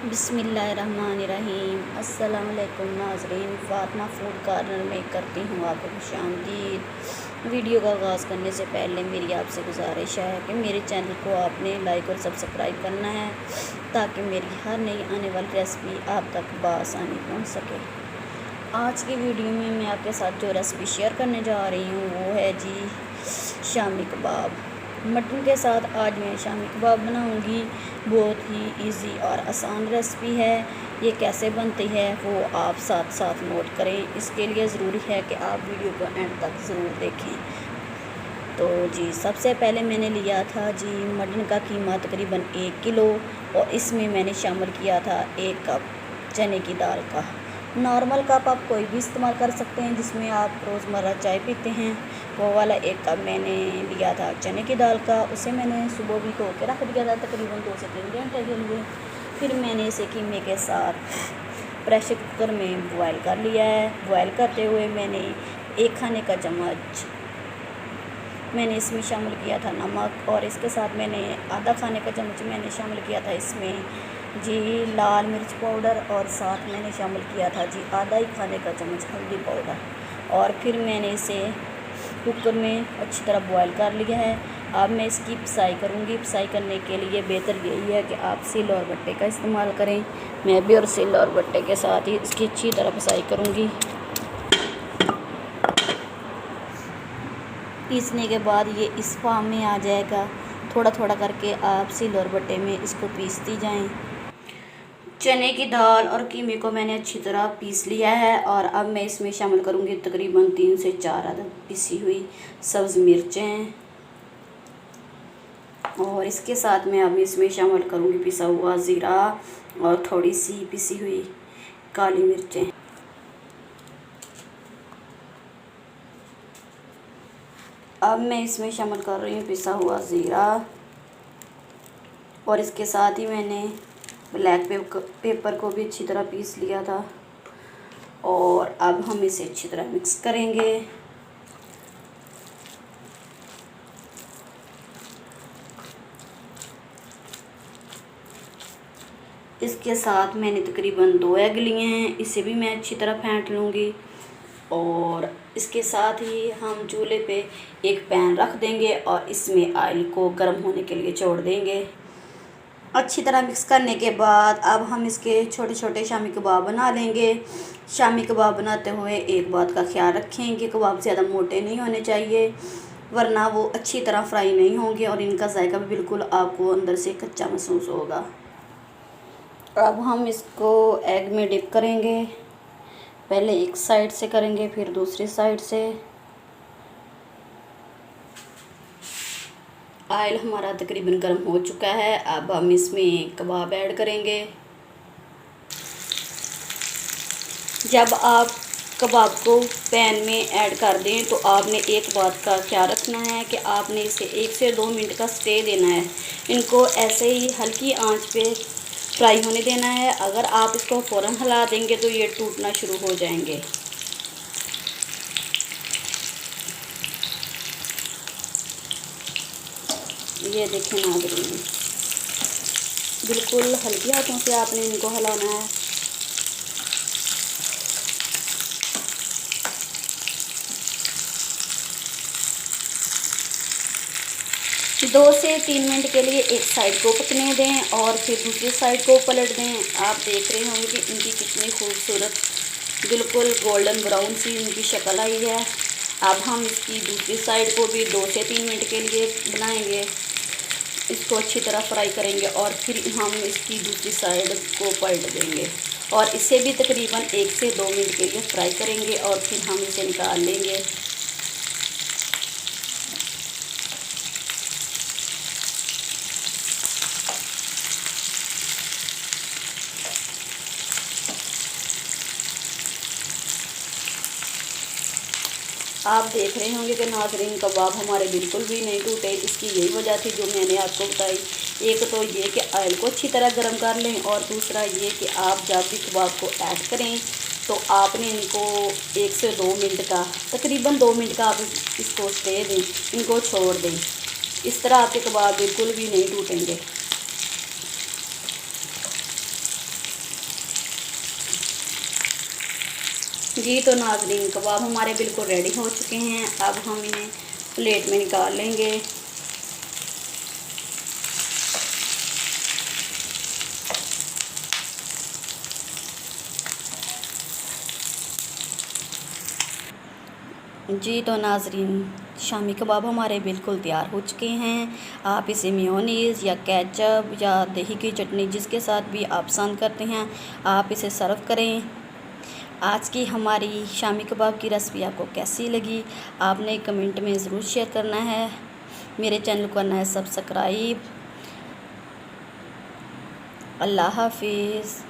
बिस्मिल्लाहिर्रहमानिर्रहीम। अस्सलाम वालेकुम नाज़रीन, फ़ातिमा फ़ूड कॉर्नर में करती हूँ आपको खुशामदीद। वीडियो का आगाज़ करने से पहले मेरी आपसे गुजारिश है कि मेरे चैनल को आपने लाइक और सब्सक्राइब करना है ताकि मेरी हर नई आने वाली रेसिपी आप तक बआसानी पहुँच सके। आज की वीडियो में मैं आपके साथ जो रेसिपी शेयर करने जा रही हूँ वो है जी शामी कबाब। मटन के साथ आज मैं शामी कबाब बनाऊंगी। बहुत ही इजी और आसान रेसिपी है। ये कैसे बनती है वो आप साथ साथ नोट करें। इसके लिए ज़रूरी है कि आप वीडियो को एंड तक ज़रूर देखें। तो जी सबसे पहले मैंने लिया था जी मटन का कीमा तकरीबन 1 किलो और इसमें मैंने शामिल किया था 1 कप चने की दाल का। नॉर्मल कप आप कोई भी इस्तेमाल कर सकते हैं जिसमें आप रोज़मर्रा चाय पीते हैं, वो वाला 1 कप मैंने लिया था चने की दाल का। उसे मैंने सुबह भिगो के रख दिया था तकरीबन 2 से 3 घंटे के लिए। फिर मैंने इसे कीमे के साथ प्रेशर कुकर में बॉयल कर लिया है। बॉयल करते हुए मैंने 1 खाने का चम्मच मैंने इसमें शामिल किया था नमक और इसके साथ मैंने आधा खाने का चम्मच मैंने शामिल किया था इसमें जी लाल मिर्च पाउडर और साथ मैंने शामिल किया था जी आधा ही खाने का चम्मच हल्दी पाउडर। और फिर मैंने इसे कुकर में अच्छी तरह बॉयल कर लिया है। अब मैं इसकी पिसाई करूँगी। पिसाई करने के लिए बेहतर यही है कि आप सिल और बट्टे का इस्तेमाल करें। मैं भी और सिल और बट्टे के साथ ही इसकी अच्छी तरह पिसाई करूँगी। पीसने के बाद ये इस फॉर्म में आ जाएगा। थोड़ा थोड़ा करके आप सिल और बट्टे में इसको पीसती जाएं। चने की दाल और कीमे को मैंने अच्छी तरह पीस लिया है और अब मैं इसमें शामिल करूँगी तकरीबन 3 से 4 अदद पिसी हुई सब्ज़ मिर्चें और इसके साथ मैं अब इसमें शामिल करूँगी पिसा हुआ ज़ीरा और थोड़ी सी पिसी हुई काली मिर्चें। अब मैं इसमें शामिल कर रही हूँ पिसा हुआ ज़ीरा और इसके साथ ही मैंने ब्लैक पेपर को भी अच्छी तरह पीस लिया था और अब हम इसे अच्छी तरह मिक्स करेंगे। इसके साथ मैंने तकरीबन 2 एग लिए हैं, इसे भी मैं अच्छी तरह फेंट लूँगी और इसके साथ ही हम चूल्हे पे एक पैन रख देंगे और इसमें ऑयल को गर्म होने के लिए छोड़ देंगे। अच्छी तरह मिक्स करने के बाद अब हम इसके छोटे छोटे शामी कबाब बना लेंगे। शामी कबाब बनाते हुए एक बात का ख्याल रखें कि कबाब ज़्यादा मोटे नहीं होने चाहिए वरना वो अच्छी तरह फ्राई नहीं होंगे और इनका जायका भी बिल्कुल आपको अंदर से कच्चा महसूस होगा। अब हम इसको एग में डिप करेंगे। पहले एक साइड से करेंगे फिर दूसरी साइड से। ऑयल हमारा तकरीबन गर्म हो चुका है। अब हम इसमें कबाब ऐड करेंगे। जब आप कबाब को पैन में ऐड कर दें तो आपने एक बात का ख्याल रखना है कि आपने इसे 1 से 2 मिनट का स्टे देना है। इनको ऐसे ही हल्की आंच पे फ्राई होने देना है। अगर आप इसको फ़ौरन हिला देंगे तो ये टूटना शुरू हो जाएंगे। ये देखें नाज़रीन, बिल्कुल हल्के हाथों से आपने इनको हिलाना है। दो से 3 मिनट के लिए एक साइड को पकने दें और फिर दूसरी साइड को पलट दें। आप देख रहे होंगे कि इनकी कितनी खूबसूरत बिल्कुल गोल्डन ब्राउन सी इनकी शक्ल आई है। अब हम इसकी दूसरी साइड को भी 2 से 3 मिनट के लिए बनाएंगे। इसको अच्छी तरह फ्राई करेंगे और फिर हम इसकी दूसरी साइड को पलट देंगे और इसे भी तकरीबन 1 से 2 मिनट के लिए फ्राई करेंगे और फिर हम इसे निकाल लेंगे। आप देख रहे होंगे कि नाज़रीन कबाब हमारे बिल्कुल भी नहीं टूटे। इसकी यही वजह थी जो मैंने आपको बताई। एक तो ये कि ऑयल को अच्छी तरह गर्म कर लें और दूसरा ये कि आप जब भी कबाब को ऐड करें तो आपने इनको 1 से 2 मिनट का तकरीबन 2 मिनट का आप इसको स्टे दें, इनको छोड़ दें। इस तरह आपके कबाब बिल्कुल भी नहीं टूटेंगे। जी तो नाज़रीन, कबाब हमारे बिल्कुल रेडी हो चुके हैं। अब हम इन्हें प्लेट में निकाल लेंगे। जी तो नाज़रीन, शामी कबाब हमारे बिल्कुल तैयार हो चुके हैं। आप इसे मेयोनीज़ या केचप या दही की चटनी, जिसके साथ भी आप पसंद करते हैं, आप इसे सर्व करें। आज की हमारी शामी कबाब की रेसिपी आपको कैसी लगी, आपने कमेंट में ज़रूर शेयर करना है। मेरे चैनल को करना है सब्सक्राइब। अल्लाह हाफिज़।